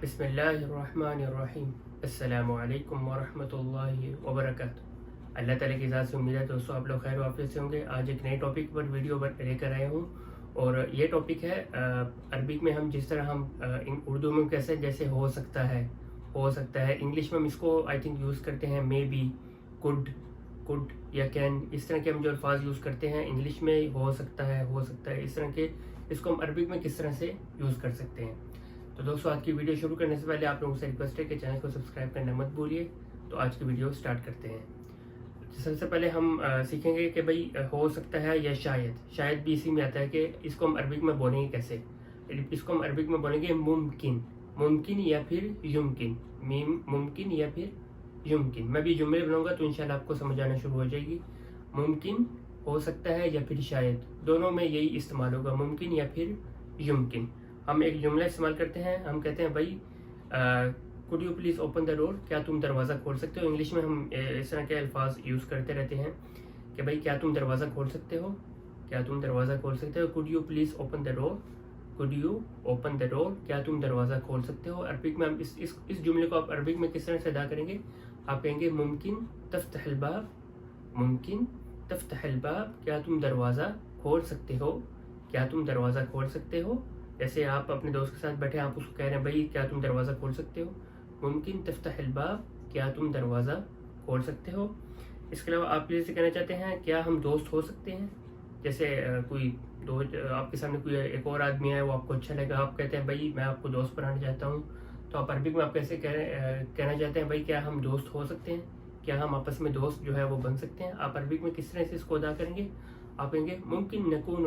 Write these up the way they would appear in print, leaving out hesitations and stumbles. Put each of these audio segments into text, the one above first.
बिस्मिल्लाहिर्रहमानिर्रहीम। अस्सलामु अलैकुम वरहमतुल्लाहि वबरकातुहू। अल्लाह ताला की ज़ात से उम्मीद है दोस्तों आप लोग खैर वाफियत से होंगे। आज एक नए टॉपिक पर वीडियो लेकर आया हूँ और ये टॉपिक है अरबिक में हम जिस तरह हम उर्दू में कैसे जैसे हो सकता है, इंग्लिश में हम इसको आई थिंक यूज़ करते हैं मे बी, कुड या कैन, इस तरह के हम जो अल्फाज यूज़ करते हैं इंग्लिश में हो सकता है इस तरह के, इसको हम अरबिक में किस तरह से यूज़ कर सकते हैं। तो दोस्तों आज की वीडियो शुरू करने से पहले आप लोगों से रिक्वेस्ट है कि चैनल को सब्सक्राइब करना मत भूलिए। तो आज की वीडियो स्टार्ट करते हैं। सबसे पहले हम सीखेंगे कि भाई हो सकता है या शायद भी इसी में आता है कि इसको हम अरबिक में बोलेंगे कैसे। इसको हम अरबिक में बोलेंगे मुमकिन या फिर युमकिन, मुमकिन या फिर युमकिन। मैं भी जुमले बनाऊंगा तो इंशाल्लाह आपको समझ आना शुरू हो जाएगी। मुमकिन हो सकता है या फिर शायद, दोनों में यही इस्तेमाल होगा, मुमकिन या फिर युमकिन। हम एक जुमला इस्तेमाल करते हैं, हम कहते हैं भाई could you please open the door, क्या तुम दरवाज़ा खोल सकते हो। इंग्लिश में हम इस तरह के अल्फाज यूज़ करते रहते हैं कि भाई क्या तुम दरवाज़ा खोल सकते हो, could you please open the door, क्या तुम दरवाज़ा खोल सकते हो। अरबिक में हम इस जुमले को आप अरबिक में किस तरह से अदा करेंगे। आप कहेंगे मुमकिन तफ्तहल बाब, क्या तुम दरवाज़ा खोल सकते हो, जैसे आप अपने दोस्त के साथ बैठे आप उसको कह रहे हैं भाई क्या तुम दरवाज़ा खोल सकते हो। मुमकिन तफ्तहल बाब, क्या तुम दरवाज़ा खोल सकते हो। इसके अलावा आप जैसे कहना चाहते हैं क्या हम दोस्त हो सकते हैं। जैसे कोई दोस्त आपके सामने कोई एक और आदमी है, वो आपको अच्छा लगा, आप कहते हैं भाई मैं आपको दोस्त बनाना चाहता हूँ। तो आप अरबिक में आप कैसे कहना चाहते हैं भाई क्या हम दोस्त हो सकते हैं, क्या हम आपस में दोस्त जो है वो बन सकते हैं। आप अरबिक में किस तरह से इसको अदा करेंगे। आप कहेंगे मुमकिन नकून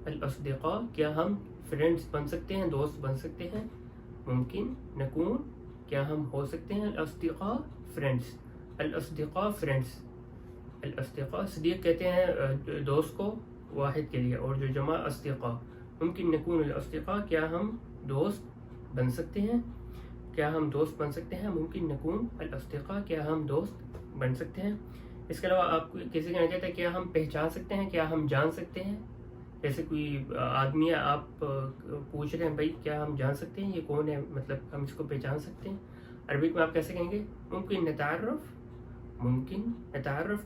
अल अस्दिक़ा, क्या हम फ्रेंड्स बन सकते हैं, दोस्त बन सकते हैं। मुमकिन नकून, क्या हम हो सकते हैं, अल अस्दिक़ा फ्रेंड्स, सदीक़ कहते हैं दोस्त को वाहिद के लिए, और जो जमा अस्दिक़ा। मुमकिन नकून अल अस्दिक़ा, क्या हम दोस्त बन सकते हैं, मुमकिन नकून अल अस्दिक़ा, क्या हम दोस्त बन सकते हैं। इसके अलावा आप किसी कहना चाहते हैं क्या हम पहचान सकते हैं, क्या हम जान सकते हैं। जैसे कोई आदमी है, आप पूछ रहे हैं भाई क्या हम जान सकते हैं ये कौन है, मतलब हम इसको पहचान सकते हैं। अरबिक में आप कैसे कहेंगे मुमकिन नतारफ,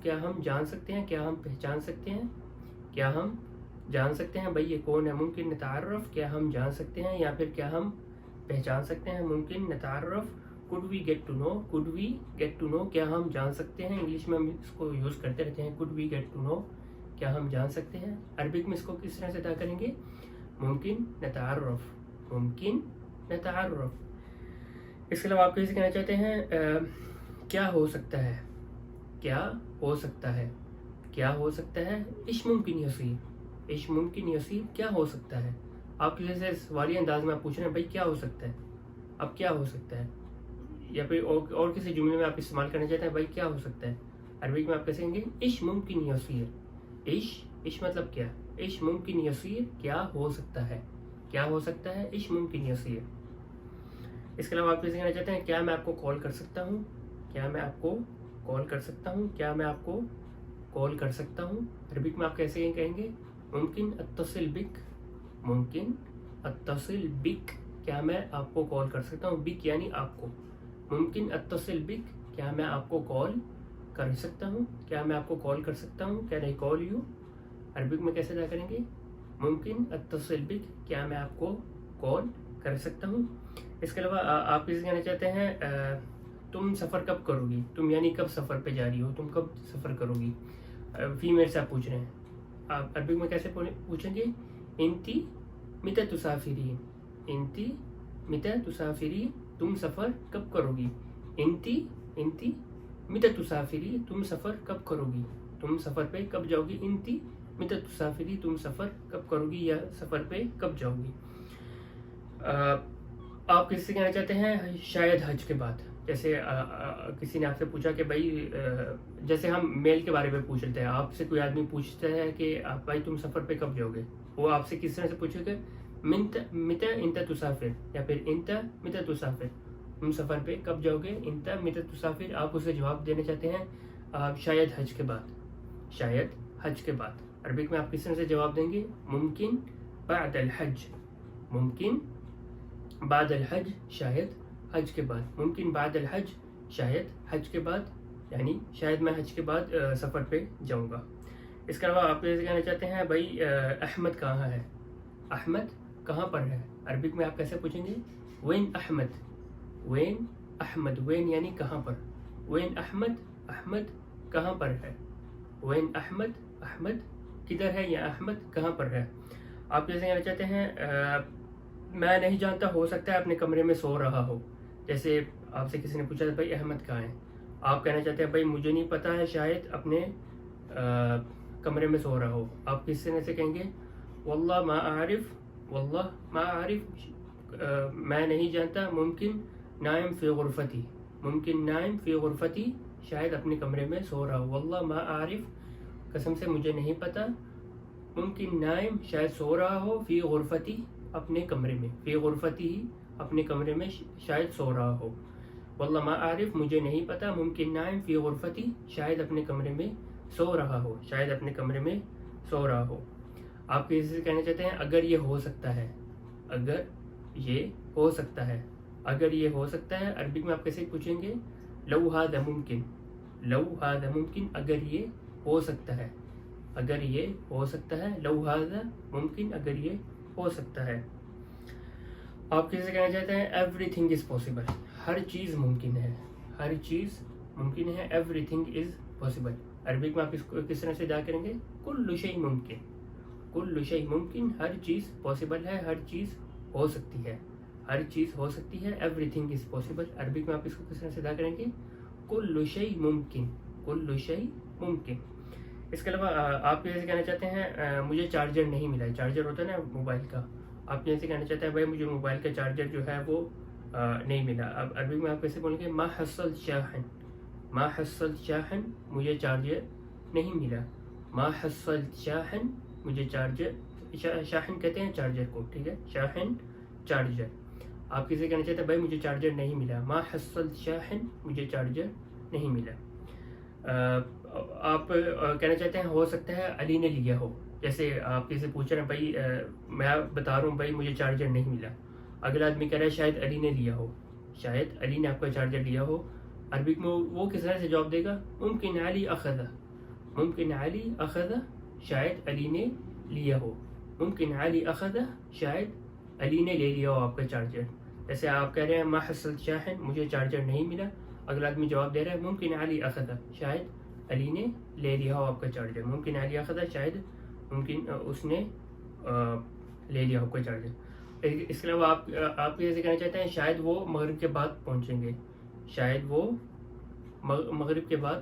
क्या हम जान सकते हैं, क्या हम पहचान सकते हैं, क्या हम जान सकते हैं भाई ये कौन है। मुमकिन नतारफ, क्या हम जान सकते हैं या फिर क्या हम पहचान सकते हैं। मुमकिन नतारफ, could we get to know, क्या हम जान सकते हैं। इंग्लिश में हम इसको यूज़ करते रहते हैं, could we get to know, क्या हम जान सकते हैं। अरबिक में इसको किस तरह से अदा करेंगे। मुमकिन नतारफ। इसके अलावा आप कैसे कहना चाहते हैं क्या हो सकता है, इश मुमकिन यसीर, क्या हो सकता है। आप जैसे सवालिया अंदाज में आप पूछ रहे हैं भाई क्या हो सकता है, अब क्या हो सकता है, या फिर और किसी जुमले में आप इस्तेमाल करना चाहते हैं भाई क्या हो सकता है। अरबिक में आप कैसे कहेंगे इश मुमकिन यसीर। इश मतलब क्या, इश मुमकिन यसीर, क्या हो सकता है, इश मुमकिन यसीर। इसके अलावा आप कैसे कहना चाहते हैं क्या मैं आपको कॉल कर सकता हूँ, अरबिक में आप कैसे कहेंगे मुमकिन अत्तसिल बिक, क्या मैं आपको कॉल कर सकता हूँ, बिक यानी आपको। मुमकिन अत्तसिल बिक, क्या मैं आपको कॉल कर सकता हूँ, can I call you. Arabic में कैसे अदा करेंगे मुमकिन अत्तसिल बिक, क्या मैं आपको कॉल कर सकता हूँ। इसके अलावा आप किसी कहना चाहते हैं तुम सफ़र कब करोगी, तुम यानी कब सफ़र पे जा रही हो, तुम कब सफ़र करोगी। फीमेल से आप पूछ रहे हैं, आप अरबिक में कैसे पूछेंगे इंती मिता तुसाफिरी, तुम सफ़र कब करोगी। इंती मिता तुसाफिरी, तुम सफ़र कब करोगी, तुम सफ़र पे कब जाओगी। इंती मिता तुसाफिरी, तुम सफ़र कब करोगी या सफ़र पे कब जाओगी। आप किससे कहना चाहते हैं शायद हज के बाद। जैसे किसी ने आपसे पूछा कि भाई जैसे हम मेल के बारे में पूछ रहे थे, आपसे कोई आदमी पूछता है कि आप भाई तुम सफ़र पे कब जाओगे, वो आपसे किस तरह से पूछेगा मिता इंता तुसाफिर या फिर इंता मिता तुसाफिर, तुम सफ़र पे कब जाओगे। इंता मिता तुसाफिर, आप उसे जवाब देना चाहते हैं शायद हज के बाद। अरबिक में आप किस तरह से जवाब देंगे मुमकिन बादल हज, ممکن بعد الحج شاید حج کے بعد، ممکن بعد الحج شاید حج کے بعد، یعنی شاید میں حج کے بعد سفر پہ جاؤں گا۔ اس کے علاوہ آپ یہ کہنا چاہتے ہیں بھائی احمد کہاں ہے، احمد کہاں پر ہے؟ عربک میں آپ کیسے پوچھیں گے؟ When Ahmed, when Ahmed, when یعنی کہاں پر، وین احمد، احمد کہاں پر ہے، وین احمد، احمد کدھر ہے یا احمد کہاں پر ہے۔ آپ جیسے کہنا چاہتے ہیں میں نہیں جانتا، ہو سکتا ہے اپنے کمرے میں سو رہا ہو۔ جیسے آپ سے کسی نے پوچھا بھائی احمد کہاں ہے، آپ کہنا چاہتے ہیں بھائی مجھے نہیں پتا ہے، شاید اپنے کمرے میں سو رہا ہو۔ آپ کس طرح سے کہیں گے؟ واللہ ما اعرف، واللہ ما اعرف میں نہیں جانتا، ممکن نائم فی غرفتی، ممکن نائم فی غرفتی شاید اپنے کمرے میں سو رہا ہو۔ واللہ ما اعرف قسم سے مجھے نہیں پتا، ممکن نائم شاید سو رہا ہو، فی غرفتی اپنے کمرے میں، فی غرفتی اپنے کمرے میں شاید سو رہا ہو۔ واللہ ما اعرف مجھے نہیں پتا، ممکن نائم فی غرفتی شاید اپنے کمرے میں سو رہا ہو، شاید اپنے کمرے میں سو رہا ہو۔ آپ کسی سے کہنا چاہتے ہیں اگر یہ ہو سکتا ہے، اگر یہ ہو سکتا ہے، اگر یہ ہو سکتا ہے عربک میں آپ کیسے پوچھیں گے؟ لو ھذا ممکن، لو ھذا ممکن اگر یہ ہو سکتا ہے، اگر یہ ہو سکتا ہے، لو ھذا ممکن اگر یہ ہو سکتا ہے۔ آپ کسی سے کہنا چاہتے ہیں ایوری تھنگ از پاسبل، ہر چیز ممکن ہے، ہر چیز ممکن ہے، every thing is possible. Arabic میں آپ اس کو کس طرح سے ادا کریں گے؟ کل شیء ممکن، کل شیء ممکن، ہر چیز پاسبل ہے، ہر چیز ہو سکتی ہے، ہر چیز ہو سکتی ہے، every thing is possible. Arabic میں آپ اس کو کس طرح سے ادا کریں گے؟ کل شیء ممکن، کل شیء ممکن۔ اس کے علاوہ آپ جیسے کہنا چاہتے ہیں مجھے چارجر نہیں ملا، چارجر ہوتا ہے نا موبائل کا، آپ جیسے کہنا چاہتے ہیں بھائی مجھے موبائل کا چارجر جو ہے وہ نہیں ملا، اب عربی میں آپ کیسے بولیں گے؟ ما حصلت شاحن، ما حصلت شاحن مجھے چارجر نہیں ملا، ما حصلت شاحن مجھے چارجر، شاحن کہتے ہیں چارجر کو، ٹھیک ہے، شاحن چارجر۔ آپ کسی کہنا چاہتے ہیں بھائی مجھے چارجر نہیں ملا، ما حصلت شاحن مجھے چارجر نہیں ملا۔ آپ کہنا چاہتے ہیں ہو سکتا ہے علی نے لیا ہو، جیسے آپ کسی سے پوچھ رہے ہیں بھائی میں بتا رہا ہوں بھائی مجھے چارجر نہیں ملا، اگلا آدمی کہہ رہا ہے شاید علی نے لیا ہو، شاید علی نے آپ کا چارجر لیا ہو۔ عربک میں وہ کس طرح سے جواب دے گا؟ ممکن علی اخذ، ممکن علی اخذ شاید علی نے لیا ہو، ممکن علی اخذ شاید علی نے لے لیا ہو آپ کا چارجر۔ جیسے آپ کہہ رہے ہیں ما حصلت شاحن مجھے چارجر نہیں ملا، اگلا آدمی جواب دے رہا ہے ممکن علی اخذ شاید علی نے لے لیا ہو آپ کا چارجر، ممکن علی اخذ شاید ممکن اس نے لے لیا ہو آپ کا چارجر۔ اس کے علاوہ آپ جیسے کہنا چاہتے ہیں شاید وہ مغرب کے بعد پہنچیں گے، شاید وہ مغرب کے بعد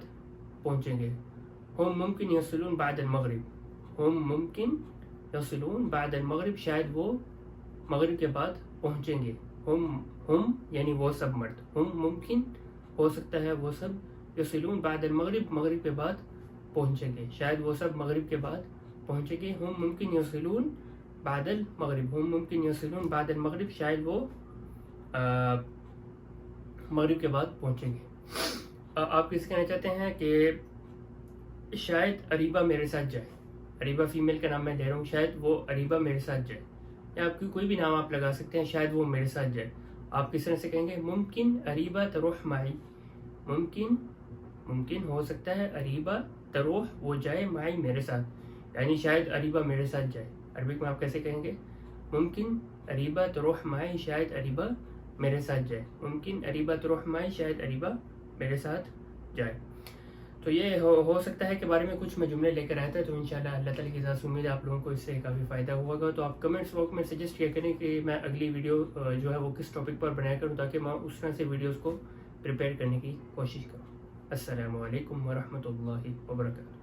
پہنچیں گے۔ ہم ممکن یصلون بعد المغرب، ہم ممکن یصلون بعد المغرب شاید وہ مغرب کے بعد پہنچیں گے۔ ہم یعنی وہ سب مرد، ہم ممکن ہو سکتا ہے وہ سب، یصلون بعد المغرب مغرب کے بعد پہنچیں گے، شاید وہ سب مغرب کے بعد پہنچیں گے۔ ہم ممکن یصلون بعد المغرب، ہم ممکن یصلون بعد المغرب شاید وہ مغرب کے بعد پہنچیں گے۔ آپ کس کہنا چاہتے ہیں کہ شاید اریبہ میرے ساتھ جائے، اریبہ فیمیل کا نام میں لے رہا ہوں، شاید وہ اریبہ میرے ساتھ جائے، یا آپ کی کوئی بھی نام آپ لگا سکتے ہیں، شاید وہ میرے ساتھ جائے۔ آپ کس طرح سے کہیں گے؟ ممکن اریبہ تروح معی، ممکن ہو سکتا ہے اریبہ تروح وہ جائے معی میرے ساتھ، یعنی شاید اریبہ میرے ساتھ جائے۔ عربک میں آپ کیسے کہیں گے؟ ممکن اریبہ تروح معی شاید اریبہ میرے ساتھ جائے، ممکن اریبہ تروح معی شاید اریبہ میرے ساتھ جائے۔ تو یہ ہو سکتا ہے کے بارے میں کچھ میں جملے لے کر آیا تھا، تو انشاءاللہ اللہ تعالیٰ کی ذات سے امید ہے آپ لوگوں کو اس سے کافی فائدہ ہوا گا۔ تو آپ کمنٹس باکس میں سجیسٹ کیا کریں کہ میں اگلی ویڈیو جو ہے وہ کس ٹاپک پر بنایا کروں، تاکہ میں اس طرح سے ویڈیوز کو پریپیئر کرنے کی کوشش کروں۔ السلام علیکم ورحمۃ اللہ وبرکاتہ۔